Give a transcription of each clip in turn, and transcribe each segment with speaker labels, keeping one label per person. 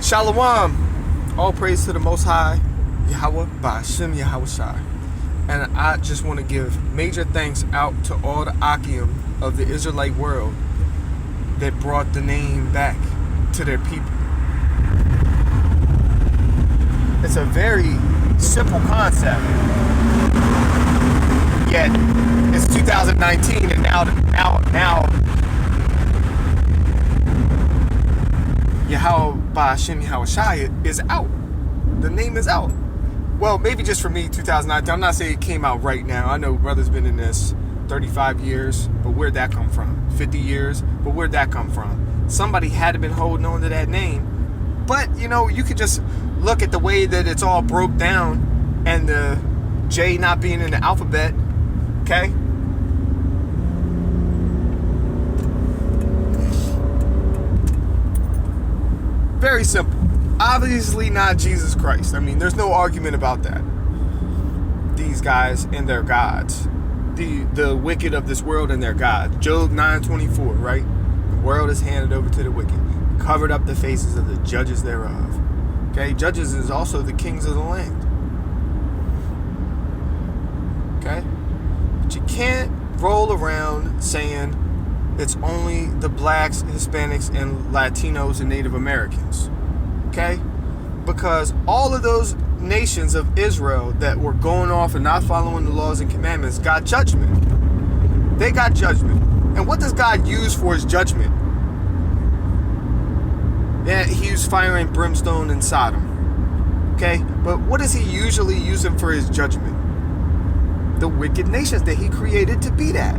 Speaker 1: Shalom. All praise to the Most High, Yahweh, Ba'ashem, Yahweh Shai. And I just want to give major thanks out to all the Akim of the Israelite world that brought the name back to their people. It's a very simple concept. Yet, it's 2019 and now Yahweh Ba'ashem Yahweh Shai is out. The name is out. Well, maybe just for me, 2019. I'm not saying it came out right now. I know brother's been in this 35 years, but where'd that come from? 50 years, but where'd that come from? Somebody had to been holding on to that name. But, you know, you could just look at the way that it's all broke down and the J not being in the alphabet, okay? Very simple. Obviously not Jesus Christ. I mean, there's no argument about that. These guys and their gods. The wicked of this world and their gods. Job 9:24, right? The world is handed over to the wicked, covered up the faces of the judges thereof. Okay? Judges is also the kings of the land. Okay? But you can't roll around saying it's only the blacks, Hispanics, and Latinos and Native Americans. Okay? Because all of those nations of Israel that were going off and not following the laws and commandments got judgment. They got judgment. And what does God use for his judgment? Yeah, he used fire and brimstone in Sodom. Okay? But what is he usually using for his judgment? The wicked nations that he created to be that.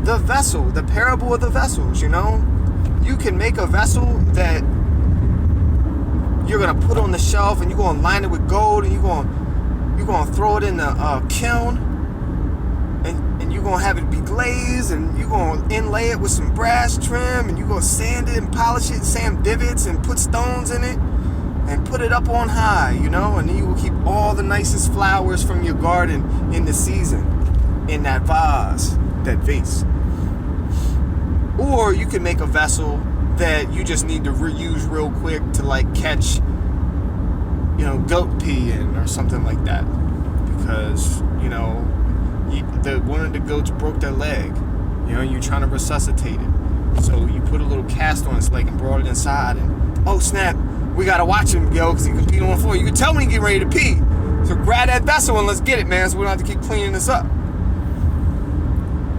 Speaker 1: The vessel, the parable of the vessels, you know? You can make a vessel that you're going to put on the shelf and you're going to line it with gold and you're going to throw it in the kiln and you're going to have it be glazed and you're going to inlay it with some brass trim and you're going to sand it and polish it, sand divots and put stones in it and put it up on high, you know? And then you will keep all the nicest flowers from your garden in the season in that vase, that vase. Or you can make a vessel that you just need to reuse real quick to like catch, you know, goat pee in or something like that. Because, you know, one of the goats broke their leg. You know, you're trying to resuscitate it. So you put a little cast on its leg and brought it inside and, oh snap, we gotta watch him, yo, because he can pee on the floor. You can tell when he get ready to pee. So grab that vessel and let's get it, man, so we don't have to keep cleaning this up.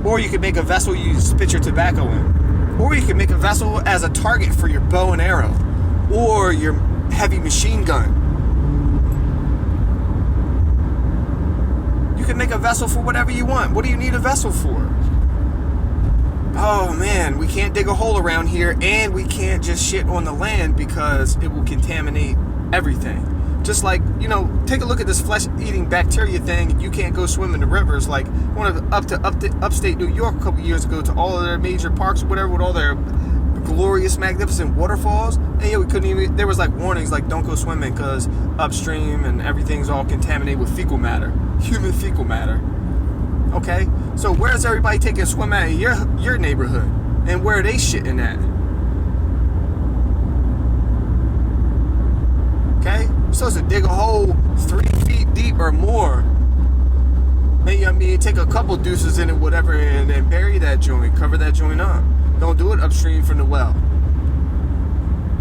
Speaker 1: Or you could make a vessel you spit your tobacco in. Or you can make a vessel as a target for your bow and arrow. Or your heavy machine gun. You can make a vessel for whatever you want. What do you need a vessel for? Oh man, we can't dig a hole around here and we can't just shit on the land because it will contaminate everything. Just like, you know, take a look at this flesh-eating bacteria thing. You can't go swim in the rivers. Like, up to upstate New York a couple years ago to all of their major parks or whatever with all their glorious, magnificent waterfalls. And yeah, we couldn't even, there was like warnings like don't go swimming because upstream and everything's all contaminated with fecal matter. Human fecal matter. Okay? So where's everybody taking a swim at in your neighborhood? And where are they shitting at? Okay? You're supposed to dig a hole 3 feet deep or more. Maybe, I mean, take a couple deuces in it, whatever, and then bury that joint, cover that joint up. Don't do it upstream from the well.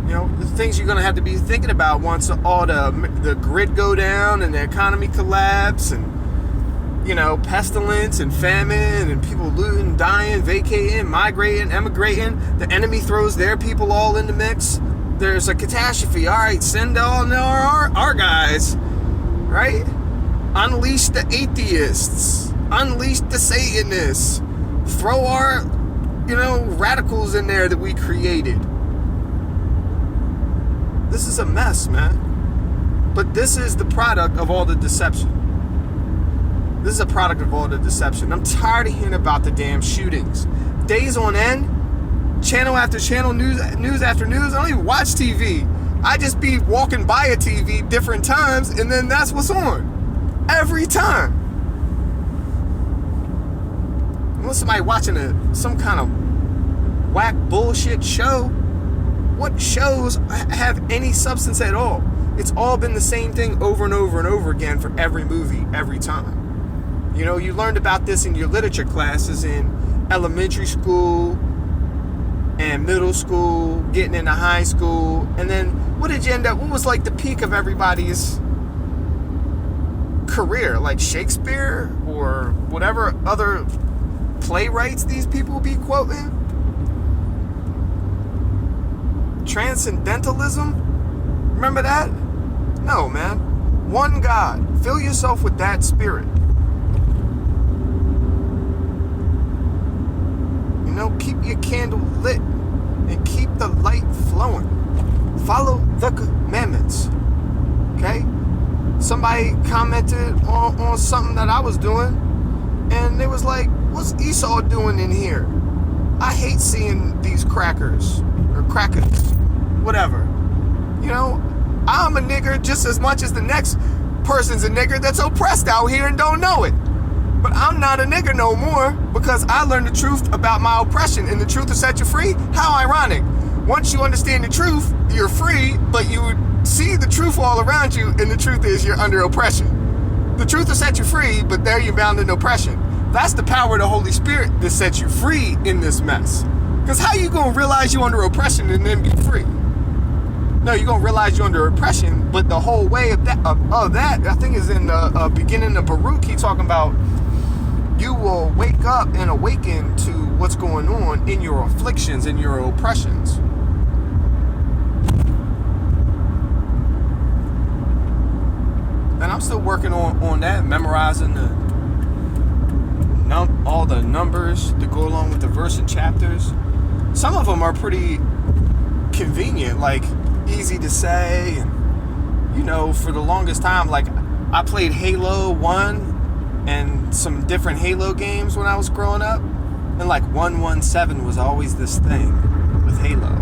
Speaker 1: You know, the things you're going to have to be thinking about once all the grid go down and the economy collapse and, you know, pestilence and famine and people looting, dying, vacating, migrating, emigrating. The enemy throws their people all in the mix. There's a catastrophe. All right, send all our guys, right? Unleash the atheists. Unleash the Satanists. Throw our, you know, radicals in there that we created. This is a mess, man. But this is the product of all the deception. This is a product of all the deception. I'm tired of hearing about the damn shootings. Days on end. Channel after channel, news after news. I don't even watch TV. I just be walking by a TV different times, and then that's what's on. Every time. Unless somebody watching some kind of whack bullshit show, what shows have any substance at all? It's all been the same thing over and over and over again for every movie, every time. You know, you learned about this in your literature classes in elementary school and middle school, getting into high school, and then what did you end up, what was like the peak of everybody's career? Like Shakespeare or whatever other playwrights these people be quoting? Transcendentalism? Remember that? No, man. One God. Fill yourself with that spirit. You know, keep your candle lit and keep the light flowing. Follow the commandments. Okay? Somebody commented on something that I was doing, and it was like, what's Esau doing in here? I hate seeing these crackers, or crackers, whatever. You know, I'm a nigger just as much as the next person's a nigger that's oppressed out here and don't know it. But I'm not a nigger no more because I learned the truth about my oppression, and the truth will set you free. How ironic. Once you understand the truth, you're free, but you see the truth all around you, and the truth is you're under oppression. The truth will set you free, but there you're bound in oppression. That's the power of the Holy Spirit that sets you free in this mess. Because how you going to realize you're under oppression and then be free? No, you're going to realize you're under oppression, but the whole way of that, I think is in the beginning of Baruch. He's talking about you will wake up and awaken to what's going on in your afflictions and your oppressions. And I'm still working on that, memorizing all the numbers that go along with the verse and chapters. Some of them are pretty convenient, like easy to say, and you know, for the longest time, like I played Halo 1 and some different Halo games when I was growing up, and like 117 was always this thing with Halo.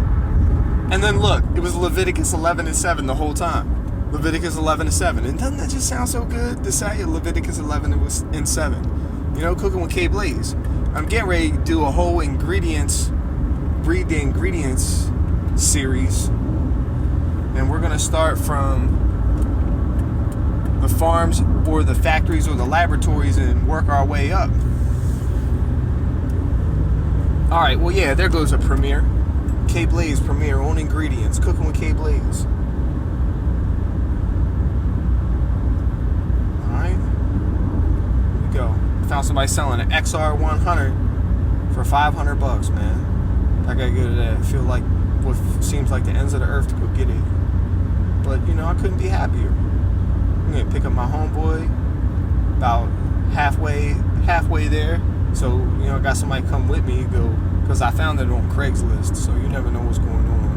Speaker 1: And then look, it was Leviticus 11:7 the whole time. Leviticus 11:7, and doesn't that just sound so good to say? Leviticus 11:7. You know, cooking with Kblaze. I'm getting ready to do a whole breed the ingredients series. And we're going to start from the farms or the factories or the laboratories and work our way up. Alright, well yeah, there goes a premiere. Kblaze premiere on ingredients. Cooking with Kblaze. Alright. Here we go. Found somebody selling an XR100 for $500, man. I gotta go to that. I feel like what seems like the ends of the earth to go get it. But, you know, I couldn't be happier. I'm gonna pick up my homeboy about halfway there. So, you know, I got somebody come with me, go, because I found it on Craigslist. So you never know what's going on.